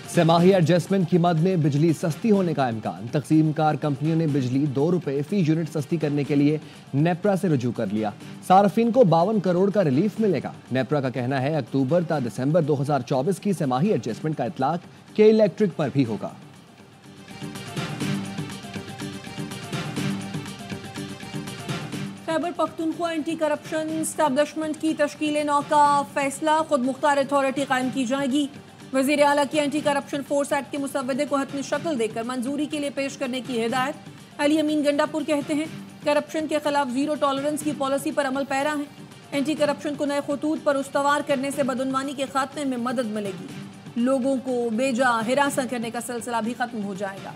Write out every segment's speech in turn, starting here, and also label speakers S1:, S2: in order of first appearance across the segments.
S1: सेमाही adjustment की मद में बिजली सस्ती होने का इम्कान। तकसीमकार कंपनियों ने बिजली 2 रुपए फी यूनिट सस्ती करने के लिए नेप्रा से रुजू कर लिया। सार्फिन को 52 करोड़ का रिलीफ मिलेगा। नेप्रा का कहना है अक्टूबर ता दिसंबर 2024 की सेमाही एडजस्टमेंट का इतलाक के इलेक्ट्रिक पर भी होगा।
S2: Khyber Pakhtunkhwa anti corruption establishment की तश्कील नौ का फैसला, खुद मुख्तार अथॉरिटी कायम की जाएगी। वजीर आला की एंटी करप्शन फोर्स एक्ट के मुसव्वदे को हतमी शक्ल देकर मंजूरी के लिए पेश करने की हिदायत। अली अमीन गंडापुर कहते हैं करप्शन के खिलाफ जीरो टॉलरेंस की पॉलिसी पर अमल पैरा है। एंटी करप्शन को नए खतूत पर उस्तवार करने से बदउनवानी के खात्मे में मदद मिलेगी। लोगों को बेजा हिरासा करने का सिलसिला भी खत्म हो जाएगा।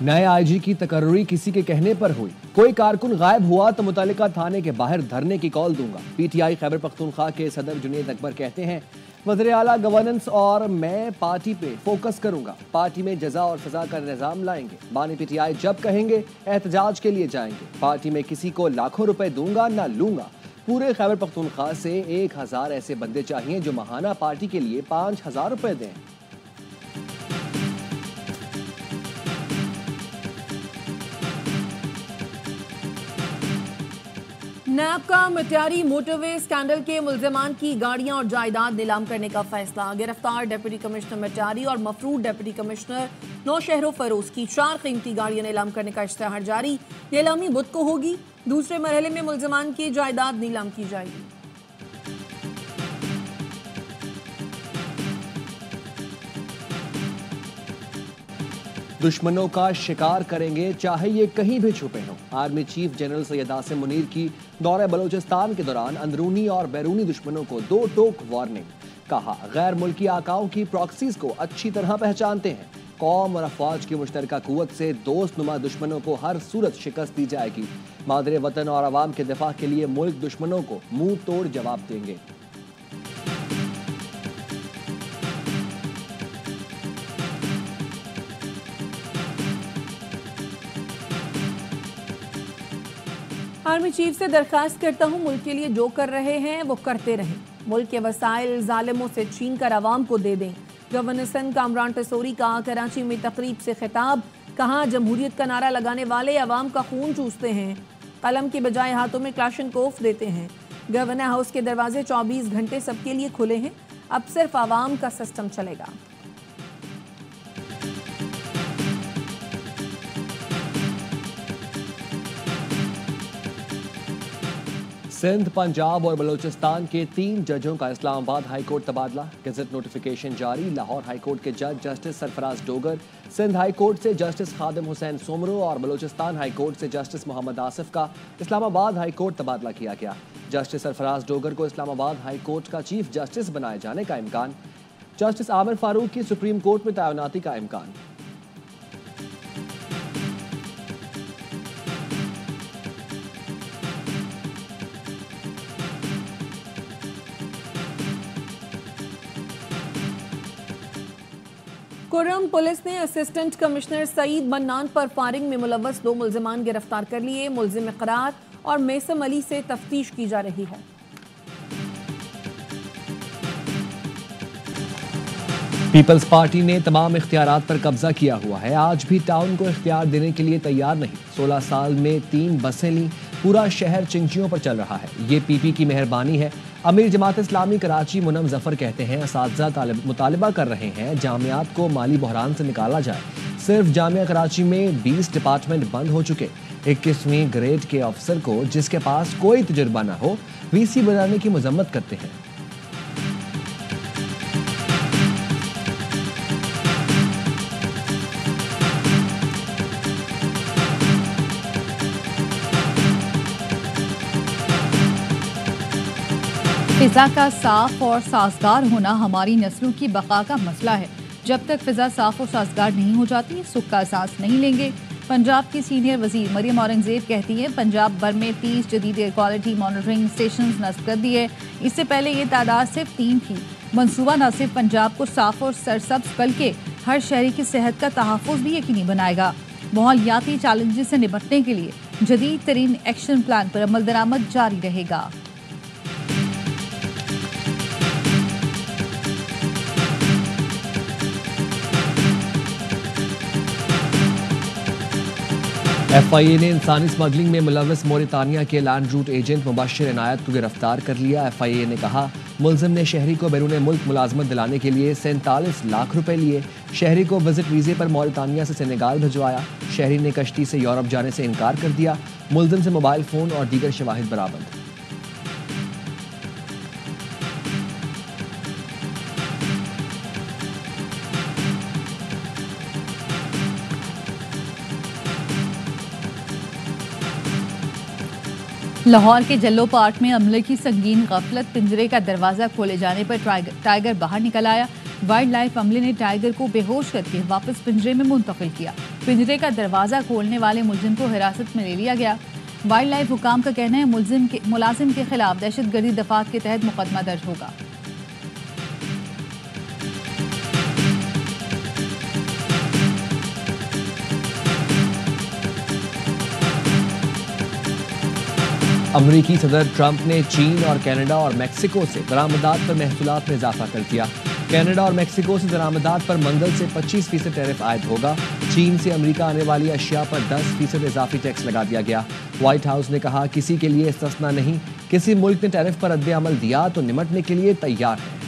S1: नए आईजी की तकर्री किसी के कहने पर हुई। कोई कारकुन गायब हुआ तो मुतल्लिका थाने के बाहर धरने की कॉल दूंगा। पीटीआई खैबर पख्तूनख्वा के सदर जुनेद अकबर कहते हैं वज़ीर आला गवर्नेंस और मैं पार्टी पे फोकस करूंगा। पार्टी में जजा और सजा का निज़ाम लाएंगे। बानी पीटीआई जब कहेंगे एहतजाज के लिए जाएंगे। पार्टी में किसी को लाखों रुपए दूंगा ना लूंगा। पूरे खैबर पख्तूनख्वा से 1000 ऐसे बंदे चाहिए जो माहाना पार्टी के लिए 5000 रुपए दें।
S2: नैब का मटियारी मोटरवे स्कैंडल के मुल्जिमान की गाड़ियां और जायदाद नीलाम करने का फैसला। गिरफ्तार डिप्टी कमिश्नर मटियारी और मफरूद डिप्टी कमिश्नर नौशहरो फरोज की 4 कीमती गाड़ियां नीलाम करने का इश्तिहार जारी। नीलामी बुध को होगी। दूसरे मरहले में मुल्जिमान की जायदाद नीलाम की जाएगी।
S1: दुश्मनों का शिकार करेंगे चाहे ये कहीं भी छुपे हों। Army chief general Syed Asim Munir की दौरे बलूचिस्तान के दौरान अंदरूनी और बैरूनी दुश्मनों को 2 टोक वार्निंग। कहा गैर मुल्की आकाओं की प्रॉक्सीज को अच्छी तरह पहचानते हैं। कौम और अफवाज की मुश्तरका कुव्वत से दोस्तनुमा दुश्मनों को हर सूरत शिकस्त दी जाएगी। मादरे वतन और अवाम के दिफा के लिए मुल्क दुश्मनों को मुंह तोड़ जवाब देंगे।
S2: आर्मी चीफ से दरखास्त करता हूं मुल्क के लिए जो कर रहे हैं वो करते रहें। मुल्क के वसाइल जालिमों से छीन कर आवाम को दे दें। गवर्नर सिंध कामरान टसोरी का कराची में तकरीब से खिताब। कहा जमहूरियत का नारा लगाने वाले आवाम का खून चूसते हैं, कलम की बजाय हाथों में क्लाशनकोफ देते हैं। गवर्नर हाउस के दरवाजे 24 घंटे सबके लिए खुले हैं। अब सिर्फ आवाम का सिस्टम चलेगा।
S1: सिंध, पंजाब और बलूचिस्तान के 3 जजों का इस्लामाबाद हाईकोर्ट तबादला। गजट नोटिफिकेशन जारी। लाहौर हाईकोर्ट के जज जस्टिस सरफराज डोगर, सिंध हाईकोर्ट से जस्टिस खादिम हुसैन सोमरो और बलूचिस्तान हाईकोर्ट से जस्टिस मोहम्मद आसिफ का इस्लामाबाद हाईकोर्ट तबादला किया गया। जस्टिस सरफराज डोगर को इस्लामाबाद हाईकोर्ट का चीफ जस्टिस बनाए जाने का इम्कान। जस्टिस आमिर फारूक की सुप्रीम कोर्ट में तैनाती का इम्कान।
S2: कुर्रम पुलिस ने असिस्टेंट कमिश्नर सईद मन्नान पर फायरिंग में मुलव्वस 2 मुल्जिमान गिरफ्तार कर लिए। मुल्जिम इकरार और मेसम अली से तफ्तीश की जा रही है।
S1: पीपल्स पार्टी ने तमाम इख्तियारात पर कब्जा किया हुआ है। आज भी टाउन को इख्तियार देने के लिए तैयार नहीं। 16 साल में 3 बसें ली। पूरा शहर चिंचियों पर चल रहा है। ये पीपी की मेहरबानी है। अमीर जमात इस्लामी कराची मुनम जफर कहते हैं असातिज़ा मुतालिबा कर रहे हैं जामियात को माली बहरान से निकाला जाए। सिर्फ जामिया कराची में 20 डिपार्टमेंट बंद हो चुके। 21वीं ग्रेड के अफसर को जिसके पास कोई तजुर्बा ना हो वीसी बनाने की मजम्मत करते हैं।
S3: फिजा का साफ और साजगार होना हमारी नस्लों की बका का मसला है। जब तक फिजा साफ और साजगार नहीं हो जाती सुख का एहसास नहीं लेंगे। पंजाब की सीनियर वजीर मरियम औरंगजेब कहती हैं पंजाब भर में 30 जदीद एयर क्वालिटी मॉनिटरिंग स्टेशन नस्ब कर दिए। इससे पहले ये तादाद सिर्फ 3 थी। मनसूबा न सिर्फ पंजाब को साफ और सरसब्ज बल्कि हर शहरी की सेहत का तहफ़्फ़ुज़ भी यकीनी बनाएगा। माहौलियाती चैलेंजेस से निपटने के लिए जदीद तरीन एक्शन प्लान पर अमल दरामद जारी रहेगा।
S1: FIA ने इंसानी स्मगलिंग में मुलव्वस मोरितानिया के लैंड रूट एजेंट मुबश्शिर इनायत को गिरफ्तार कर लिया। FIA ने कहा मुलजिम ने शहरी को बैरून मुल्क मुलाजमत दिलाने के लिए 47 लाख रुपए लिए। शहरी को विजिट वीजे पर मोरितानिया से सेनेगाल भिजवाया। शहरी ने कश्ती से यूरोप जाने से इनकार कर दिया। मुलजिम से मोबाइल फोन और दीगर शवाहिद बरामद।
S3: लाहौर के जल्लो पार्क में अमले की संगीन गफलत, पिंजरे का दरवाजा खोले जाने पर टाइगर बाहर निकल आया। वाइल्ड लाइफ अमले ने टाइगर को बेहोश करके वापस पिंजरे में मुंतकिल किया। पिंजरे का दरवाजा खोलने वाले मुलजिम को हिरासत में ले लिया गया। वाइल्ड लाइफ हुकाम का कहना है मुलाजिम के खिलाफ दहशतगर्दी दफात के तहत मुकदमा दर्ज होगा।
S1: अमरीकी सदर ट्रंप ने चीन और कनाडा और मेक्सिको से दरामदात पर महसूलात में इजाफा कर दिया। कनाडा और मेक्सिको से दरामदात पर मंगल से 25% टैरिफ आयद होगा। चीन से अमेरिका आने वाली अशिया पर 10% इजाफी टैक्स लगा दिया गया। व्हाइट हाउस ने कहा किसी के लिए इस्तिस्ना नहीं, किसी मुल्क ने टैरिफ पर रद्द-ए-अमल दिया तो निमटने के लिए तैयार है।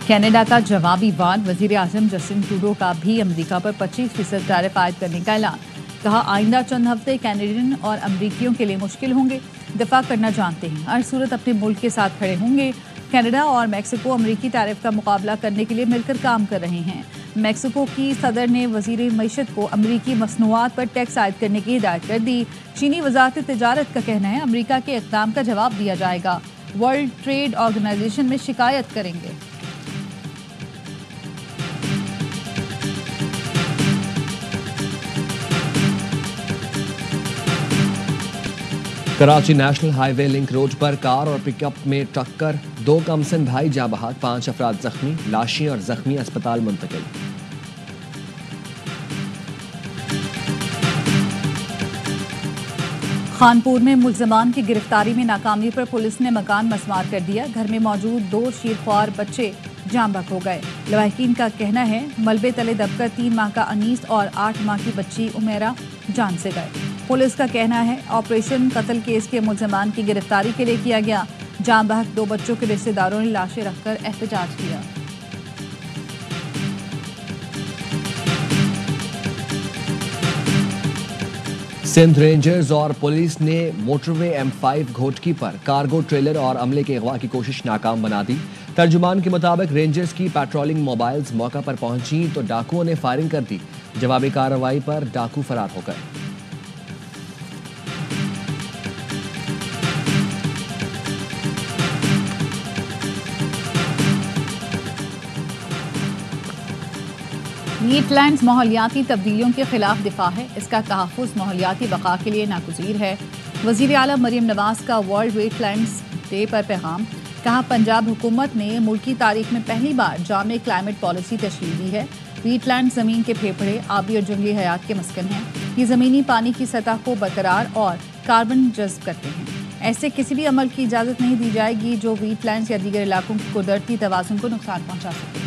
S3: कनाडा का जवाबी वार, वजीर आजम जस्टिन ट्रूडो का भी अमेरिका पर 25% टैरिफ आयद करने का ऐलान। कहा आइंदा चंद हफ्ते कैनेडियन और अमेरिकियों के लिए मुश्किल होंगे, दफा करना जानते हैं, हर सूरत अपने मुल्क के साथ खड़े होंगे। कनाडा और मेक्सिको अमेरिकी टैरिफ का मुकाबला करने के लिए मिलकर काम कर रहे हैं। मेक्सिको की सदर ने वजीर मईशत को अमेरिकी मसनूआत पर टैक्स आयद करने की हिदायत कर दी। चीनी वजारत तिजारत का कहना है अमेरिका के इक़दाम का जवाब दिया जाएगा। वर्ल्ड ट्रेड ऑर्गेनाइजेशन में शिकायत करेंगे।
S1: Karachi national highway link road पर कार और पिकअप में टक्कर, 2 कमसन भाई जाँ बहक, 5 अफराद जख्मी, लाशें और जख्मी अस्पताल मुंतकिल।
S3: खानपुर में मुल्जमान की गिरफ्तारी में नाकामी पर पुलिस ने मकान मसमार कर दिया। घर में मौजूद 2 शीरख्वार बच्चे जाँ बहक हो गए। लवाहिकीन का कहना है मलबे तले दबकर 3 माह का अनीस और 8 माह की बच्ची उमेरा जान से गए। पुलिस का कहना है ऑपरेशन कत्ल केस के मुल्जमान की गिरफ्तारी के लिए किया गया। जाँ बहक 2 बच्चों के रिश्तेदारों ने लाशें रखकर एहतजाज किया।
S1: सिंध रेंजर्स और पुलिस ने मोटरवे M5 घोटकी पर कार्गो ट्रेलर और अमले के अगवा की कोशिश नाकाम बना दी। तर्जुमान के मुताबिक रेंजर्स की पेट्रोलिंग मोबाइल्स मौका पर पहुंची तो डाकुओं ने फायरिंग कर दी। जवाबी कार्रवाई पर डाकू फरार हो गए।
S3: वीटलैंड्स माहौलियाती तब्दीलियों के खिलाफ दिफा है, इसका तहफ़्फ़ुज़ माहौलियाती बका के लिए नागुज़ीर है। वज़ीर आला मरियम नवाज का वर्ल्ड वेटलैंड्स डे पर पैगाम। कहा पंजाब हुकूमत ने मुल्की तारीख में पहली बार जामे क्लाइमेट पॉलिसी तशकील दी है। वीटलैंड ज़मीन के फेफड़े, आबी और जंगली हयात के मस्कन हैं। ये ज़मीनी पानी की सतह को बरकरार और कार्बन जज्ब करते हैं। ऐसे किसी भी अमल की इजाज़त नहीं दी जाएगी जो वीटलैंड्स या दीगर इलाकों की कुदरती तवाज़ुन को नुकसान पहुँचा सके।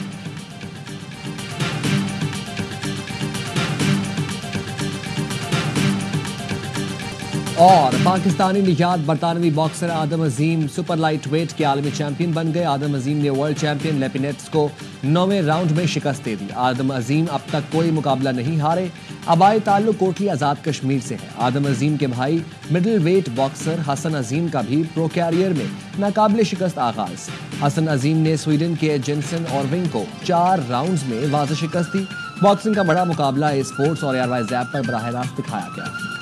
S1: और पाकिस्तानी निजात बरतानवी बॉक्सर आदम अजीम सुपर लाइट वेट के आलमी चैंपियन बन गए। आदम अजीम ने वर्ल्ड चैंपियन लेपिनेट्स को 9वें राउंड में शिकस्त दे दी। आदम अजीम अब तक कोई मुकाबला नहीं हारे। आबाई ताल्लुक कोटली आज़ाद कश्मीर से है। आदम अजीम के भाई मिडिल वेट बॉक्सर हसन अजीम का भी प्रो कैरियर में नाकाबिले शिकस्त आगाज। हसन अजीम ने स्वीडन के जेंसन ऑर्विंग को 4 राउंड्स में वाज़ेह शिकस्त दी। बॉक्सिंग का बड़ा मुकाबला स्पोर्ट्स और ARY ज़ैप पर बराह रास्त दिखाया गया।